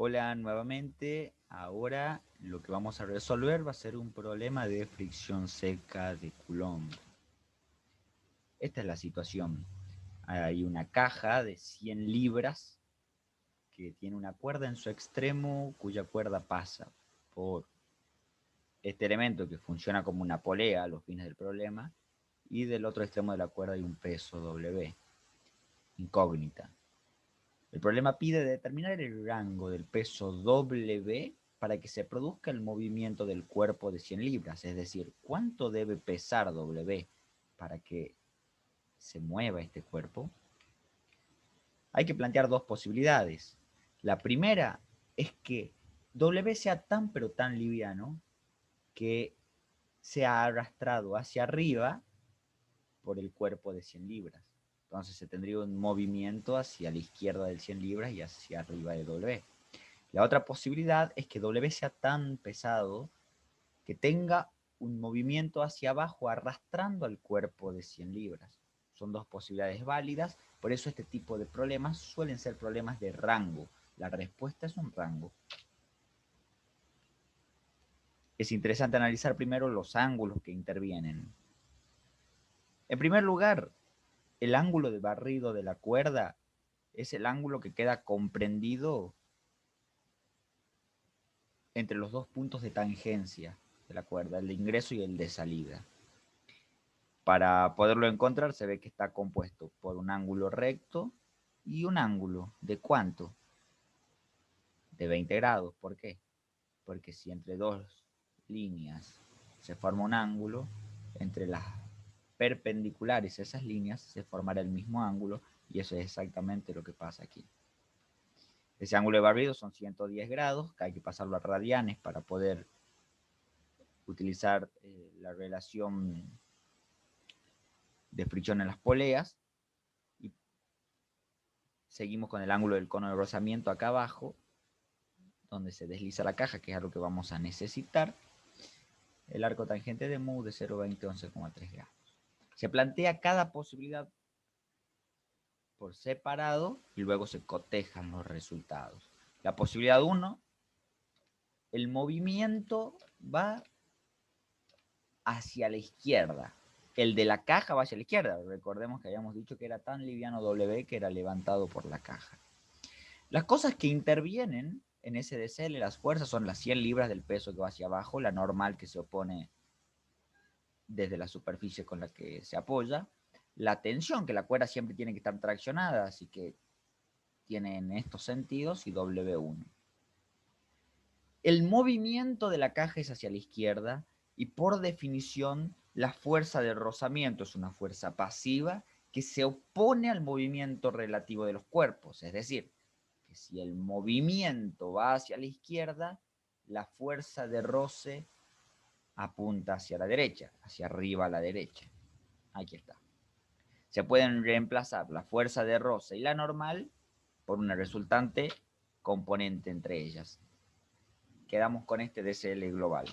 Hola nuevamente. Ahora lo que vamos a resolver va a ser un problema de fricción seca de Coulomb. Esta es la situación. Hay una caja de 100 libras que tiene una cuerda en su extremo cuya cuerda pasa por este elemento que funciona como una polea a los fines del problema, y del otro extremo de la cuerda hay un peso W, incógnita. El problema pide determinar el rango del peso W para que se produzca el movimiento del cuerpo de 100 libras, es decir, cuánto debe pesar W para que se mueva este cuerpo. Hay que plantear dos posibilidades. La primera es que W sea tan pero tan liviano que sea arrastrado hacia arriba por el cuerpo de 100 libras. Entonces se tendría un movimiento hacia la izquierda del 100 libras y hacia arriba de W. La otra posibilidad es que W sea tan pesado que tenga un movimiento hacia abajo arrastrando al cuerpo de 100 libras. Son dos posibilidades válidas, por eso este tipo de problemas suelen ser problemas de rango. La respuesta es un rango. Es interesante analizar primero los ángulos que intervienen. En primer lugar, el ángulo de barrido de la cuerda es el ángulo que queda comprendido entre los dos puntos de tangencia de la cuerda, el de ingreso y el de salida. Para poderlo encontrar se ve que está compuesto por un ángulo recto y un ángulo ¿de cuánto? De 20 grados. ¿Por qué? Porque si entre dos líneas se forma un ángulo, entre las perpendiculares a esas líneas se formará el mismo ángulo, y eso es exactamente lo que pasa aquí. Ese ángulo de barrido son 110 grados, que hay que pasarlo a radianes para poder utilizar la relación de fricción en las poleas. Y seguimos con el ángulo del cono de rozamiento acá abajo, donde se desliza la caja, que es algo que vamos a necesitar. El arco tangente de mu de 0,20 a 11,3 grados. Se plantea cada posibilidad por separado y luego se cotejan los resultados. La posibilidad 1, el movimiento va hacia la izquierda. El de la caja va hacia la izquierda. Recordemos que habíamos dicho que era tan liviano W que era levantado por la caja. Las cosas que intervienen en ese SDCL, las fuerzas, son las 100 libras del peso que va hacia abajo, la normal que se opone desde la superficie con la que se apoya, la tensión, que la cuerda siempre tiene que estar traccionada, así que tiene en estos sentidos, y W1. El movimiento de la caja es hacia la izquierda y por definición la fuerza de rozamiento es una fuerza pasiva que se opone al movimiento relativo de los cuerpos, es decir, que si el movimiento va hacia la izquierda, la fuerza de roce apunta hacia la derecha, hacia arriba a la derecha. Aquí está. Se pueden reemplazar la fuerza de roce y la normal por una resultante componente entre ellas. Quedamos con este DCL global.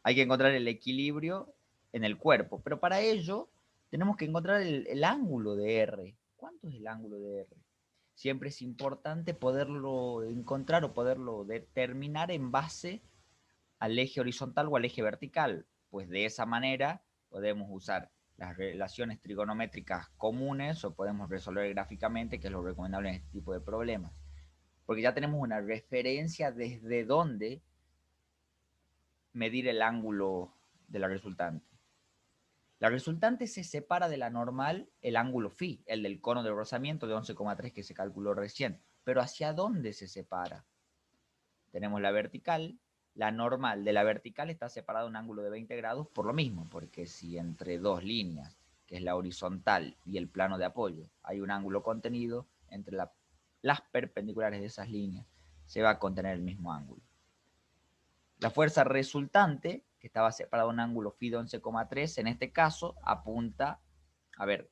Hay que encontrar el equilibrio en el cuerpo, pero para ello tenemos que encontrar el ángulo de R. ¿Cuánto es el ángulo de R? Siempre es importante poderlo encontrar o poderlo determinar en base al eje horizontal o al eje vertical, pues de esa manera podemos usar las relaciones trigonométricas comunes o podemos resolver gráficamente, que es lo recomendable en este tipo de problemas, porque ya tenemos una referencia desde donde medir el ángulo de la resultante. La resultante se separa de la normal el ángulo phi, el del cono de rozamiento de 11,3 que se calculó recién. Pero ¿hacia dónde se separa? Tenemos la vertical. La normal de la vertical está separada un ángulo de 20 grados por lo mismo, porque si entre dos líneas, que es la horizontal y el plano de apoyo, hay un ángulo contenido, entre las perpendiculares de esas líneas se va a contener el mismo ángulo. La fuerza resultante, que estaba separada de un ángulo phi de 11,3, en este caso apunta, a ver,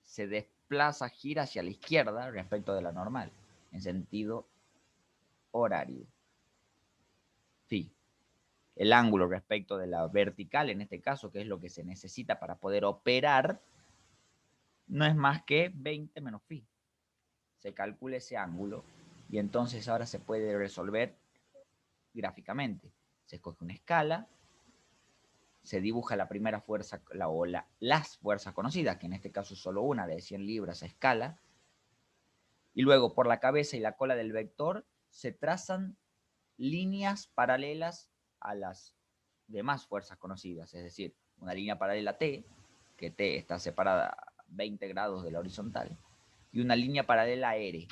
se desplaza, gira hacia la izquierda respecto de la normal, en sentido horario. Phi. El ángulo respecto de la vertical, en este caso, que es lo que se necesita para poder operar, no es más que 20 menos phi. se calcula ese ángulo y entonces ahora se puede resolver gráficamente. Se escoge una escala, se dibuja la primera fuerza las fuerzas conocidas, que en este caso es solo una de 100 libras a escala, y luego por la cabeza y la cola del vector se trazan líneas paralelas a las demás fuerzas conocidas, es decir, una línea paralela a T, que T está separada a 20 grados de la horizontal, y una línea paralela a R.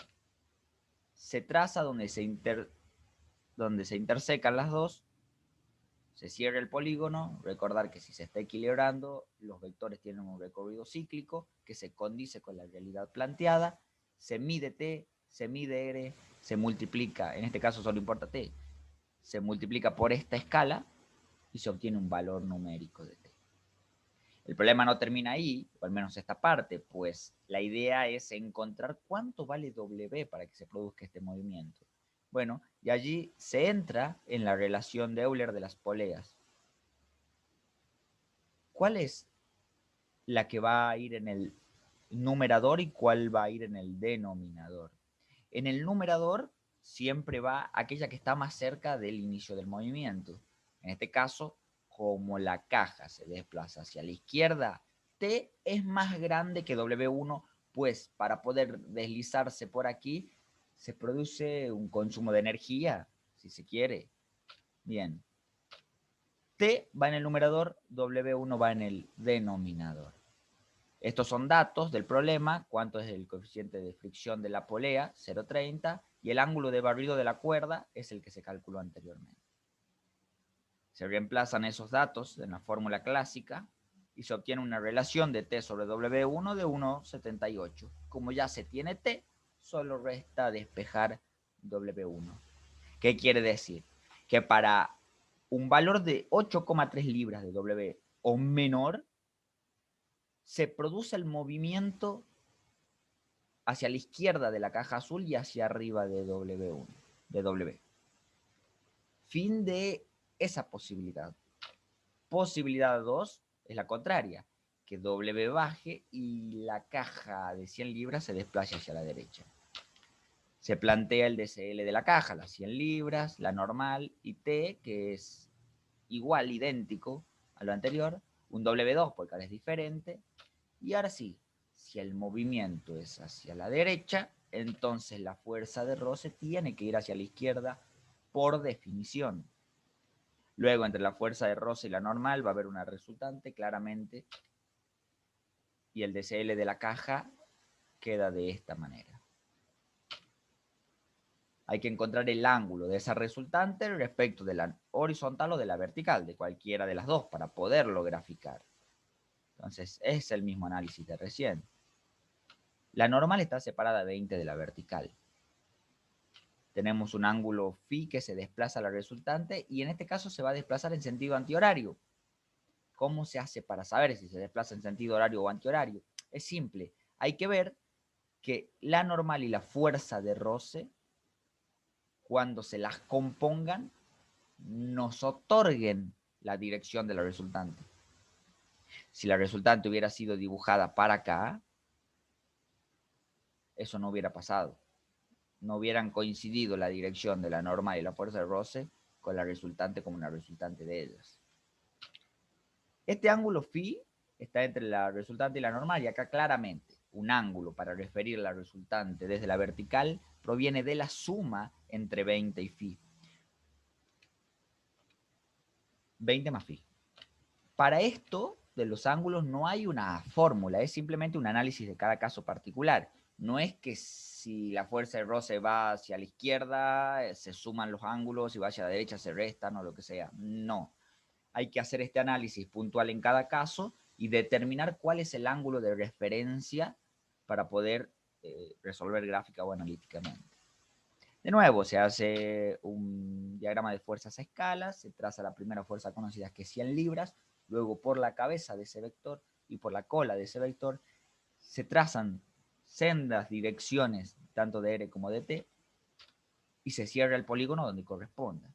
Se traza donde se intersecan las dos, se cierra el polígono. Recordar que si se está equilibrando, los vectores tienen un recorrido cíclico que se condice con la realidad planteada. Se mide T, se mide R, se multiplica, en este caso solo importa T, se multiplica por esta escala y se obtiene un valor numérico de T. El problema no termina ahí, o al menos esta parte, pues la idea es encontrar cuánto vale W para que se produzca este movimiento. Bueno, y allí se entra en la relación de Euler de las poleas. ¿Cuál es la que va a ir en el numerador y cuál va a ir en el denominador? En el numerador siempre va aquella que está más cerca del inicio del movimiento. En este caso, como la caja se desplaza hacia la izquierda, T es más grande que W1, pues para poder deslizarse por aquí se produce un consumo de energía, si se quiere. Bien. T va en el numerador, W1 va en el denominador. Estos son datos del problema, cuánto es el coeficiente de fricción de la polea, 0,30, y el ángulo de barrido de la cuerda es el que se calculó anteriormente. Se reemplazan esos datos en la fórmula clásica y se obtiene una relación de T sobre W1 de 1,78. Como ya se tiene T, solo resta despejar W1. ¿Qué quiere decir? Que para un valor de 8,3 libras de W o menor, se produce el movimiento hacia la izquierda de la caja azul y hacia arriba de W1, de W. Fin de esa posibilidad. Posibilidad 2 es la contraria, que W baje y la caja de 100 libras se desplace hacia la derecha. Se plantea el DCL de la caja, las 100 libras, la normal y T, que es igual, idéntico a lo anterior, un W2 porque ahora es diferente. Y ahora sí, si el movimiento es hacia la derecha, entonces la fuerza de roce tiene que ir hacia la izquierda por definición. Luego, entre la fuerza de roce y la normal va a haber una resultante, claramente, y el DCL de la caja queda de esta manera. Hay que encontrar el ángulo de esa resultante respecto de la horizontal o de la vertical, de cualquiera de las dos, para poderlo graficar. Entonces, es el mismo análisis de recién. La normal está separada a 20 de la vertical. Tenemos un ángulo phi que se desplaza a la resultante y en este caso se va a desplazar en sentido antihorario. ¿Cómo se hace para saber si se desplaza en sentido horario o antihorario? Es simple. Hay que ver que la normal y la fuerza de roce, cuando se las compongan, nos otorguen la dirección de la resultante. Si la resultante hubiera sido dibujada para acá, eso no hubiera pasado. No hubieran coincidido la dirección de la normal y la fuerza de roce con la resultante como una resultante de ellas. Este ángulo phi está entre la resultante y la normal y acá claramente un ángulo para referir la resultante desde la vertical proviene de la suma entre 20 y phi. 20 más phi. Para esto de los ángulos no hay una fórmula, es simplemente un análisis de cada caso particular. No es que si la fuerza de roce va hacia la izquierda, se suman los ángulos y va hacia la derecha, se restan o lo que sea. No. Hay que hacer este análisis puntual en cada caso y determinar cuál es el ángulo de referencia para poder resolver gráfica o analíticamente. De nuevo, se hace un diagrama de fuerzas a escala, se traza la primera fuerza conocida que es 100 libras, luego por la cabeza de ese vector y por la cola de ese vector se trazan sendas direcciones tanto de R como de T y se cierra el polígono donde corresponda.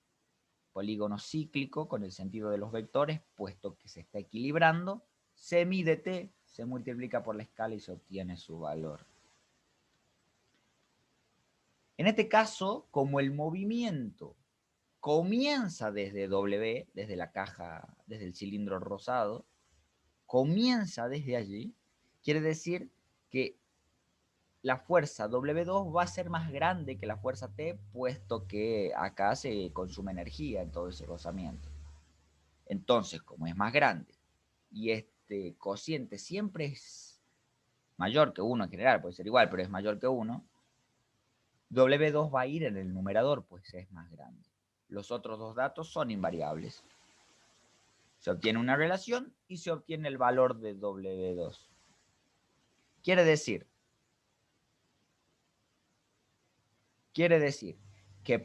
Polígono cíclico con el sentido de los vectores, puesto que se está equilibrando, se mide T, se multiplica por la escala y se obtiene su valor. En este caso, como el movimiento comienza desde W, desde la caja, desde el cilindro rosado, comienza desde allí, quiere decir que la fuerza W2 va a ser más grande que la fuerza T, puesto que acá se consume energía en todo ese rozamiento. Entonces, como es más grande y este cociente siempre es mayor que 1 en general, puede ser igual, pero es mayor que 1, W2 va a ir en el numerador, pues es más grande. Los otros dos datos son invariables. Se obtiene una relación y se obtiene el valor de W2. Quiere decir que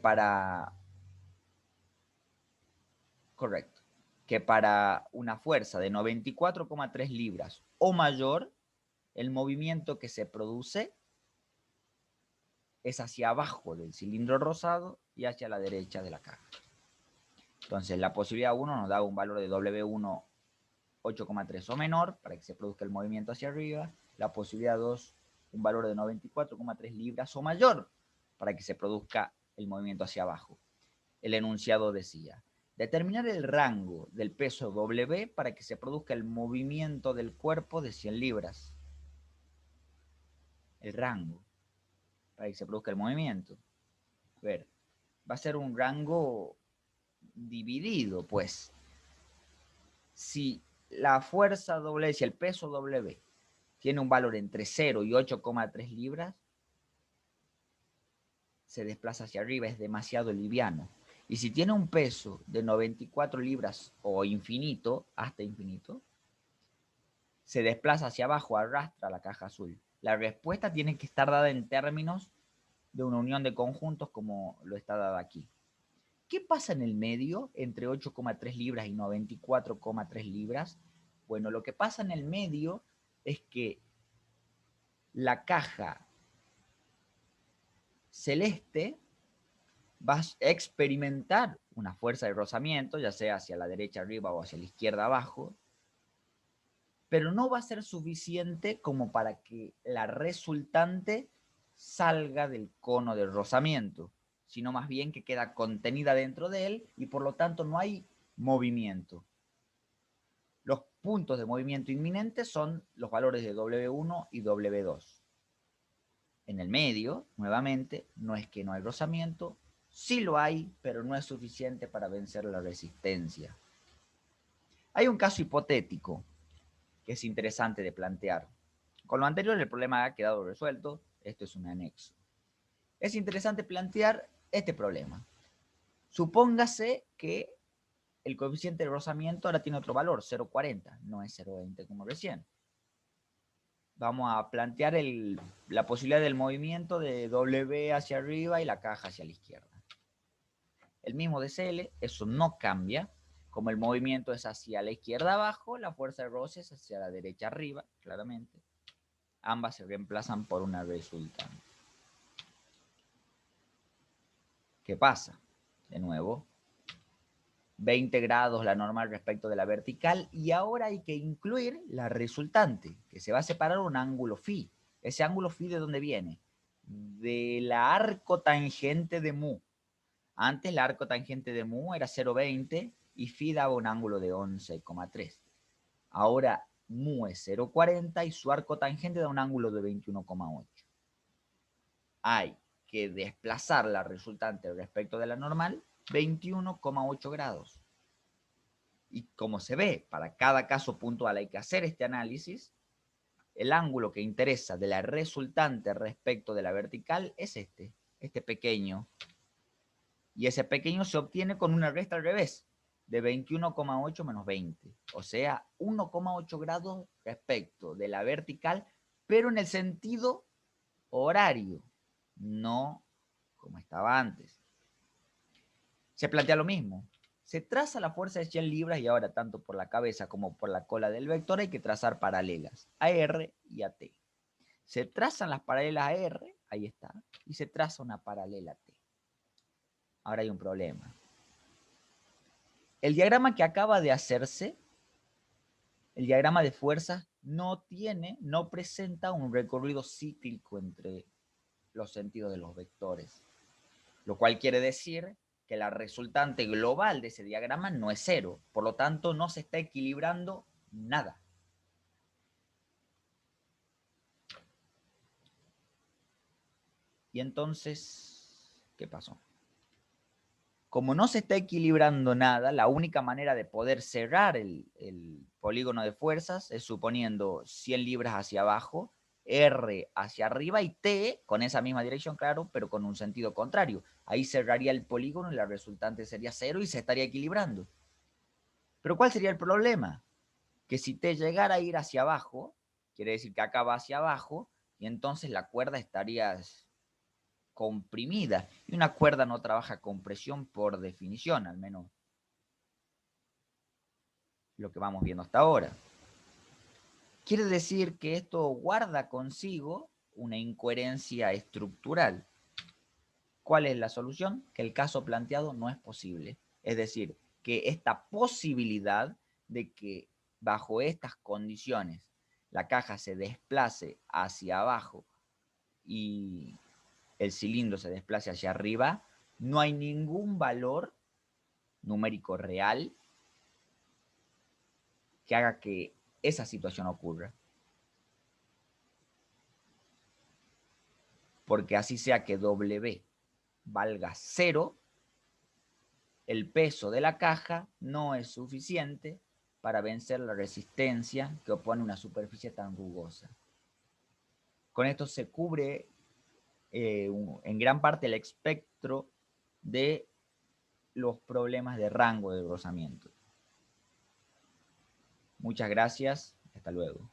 correcto, que para una fuerza de 94,3 libras o mayor, el movimiento que se produce es hacia abajo del cilindro rosado y hacia la derecha de la caja. Entonces, la posibilidad 1 nos da un valor de W1 8,3 o menor para que se produzca el movimiento hacia arriba. La posibilidad 2, un valor de 94,3 libras o mayor para que se produzca el movimiento hacia abajo. El enunciado decía: determinar el rango del peso W para que se produzca el movimiento del cuerpo de 100 libras. El rango para que se produzca el movimiento. A ver, va a ser un rango dividido, pues. Si la fuerza W, si el peso W tiene un valor entre 0 y 8,3 libras, se desplaza hacia arriba, es demasiado liviano. Y si tiene un peso de 94 libras o infinito, hasta infinito, se desplaza hacia abajo, arrastra la caja azul. La respuesta tiene que estar dada en términos de una unión de conjuntos como lo está dada aquí. ¿Qué pasa en el medio entre 8,3 libras y 94,3 libras? Bueno, lo que pasa en el medio es que la caja celeste va a experimentar una fuerza de rozamiento, ya sea hacia la derecha arriba o hacia la izquierda abajo, pero no va a ser suficiente como para que la resultante salga del cono de rozamiento, sino más bien que queda contenida dentro de él y por lo tanto no hay movimiento. Los puntos de movimiento inminente son los valores de W1 y W2. En el medio, nuevamente, no es que no hay rozamiento, sí lo hay, pero no es suficiente para vencer la resistencia. Hay un caso hipotético que es interesante de plantear. Con lo anterior el problema ha quedado resuelto, esto es un anexo. Es interesante plantear este problema. Supóngase que el coeficiente de rozamiento ahora tiene otro valor, 0,40, no es 0,20 como recién. Vamos a plantear la posibilidad del movimiento de W hacia arriba y la caja hacia la izquierda. El mismo de CL, eso no cambia. Como el movimiento es hacia la izquierda abajo, la fuerza de roce es hacia la derecha arriba, claramente. Ambas se reemplazan por una resultante. ¿Qué pasa? De nuevo, 20 grados la normal respecto de la vertical y ahora hay que incluir la resultante, que se va a separar un ángulo phi. ¿Ese ángulo phi de dónde viene? De la arco tangente de mu. Antes el arco tangente de mu era 0,20 y phi daba un ángulo de 11,3. Ahora mu es 0,40 y su arco tangente da un ángulo de 21,8. Hay que desplazar la resultante respecto de la normal 21,8 grados. Y como se ve, para cada caso puntual hay que hacer este análisis. El ángulo que interesa de la resultante respecto de la vertical es este pequeño. Y ese pequeño se obtiene con una resta al revés, de 21,8 menos 20. O sea, 1,8 grados respecto de la vertical, pero en el sentido horario, no como estaba antes. Se plantea lo mismo. Se traza la fuerza de 100 libras y ahora tanto por la cabeza como por la cola del vector hay que trazar paralelas a R y a T. Se trazan las paralelas a R, ahí está, y se traza una paralela a T. Ahora hay un problema. El diagrama que acaba de hacerse, el diagrama de fuerzas, no presenta un recorrido cíclico entre los sentidos de los vectores. Lo cual quiere decir que la resultante global de ese diagrama no es cero. Por lo tanto, no se está equilibrando nada. Y entonces, ¿qué pasó? Como no se está equilibrando nada, la única manera de poder cerrar el polígono de fuerzas es suponiendo 100 libras hacia abajo, R hacia arriba y T con esa misma dirección, claro, pero con un sentido contrario. Ahí cerraría el polígono y la resultante sería cero y se estaría equilibrando. Pero ¿cuál sería el problema? Que si T llegara a ir hacia abajo, quiere decir que acá va hacia abajo, y entonces la cuerda estaría comprimida. Y una cuerda no trabaja con presión por definición, al menos lo que vamos viendo hasta ahora. Quiere decir que esto guarda consigo una incoherencia estructural. ¿Cuál es la solución? Que el caso planteado no es posible. Es decir, que esta posibilidad de que bajo estas condiciones la caja se desplace hacia abajo y el cilindro se desplace hacia arriba, no hay ningún valor numérico real que haga que esa situación ocurra. Porque así sea que W valga 0, el peso de la caja no es suficiente para vencer la resistencia que opone una superficie tan rugosa. Con esto se cubre en gran parte el espectro de los problemas de rango de rozamiento. Muchas gracias, hasta luego.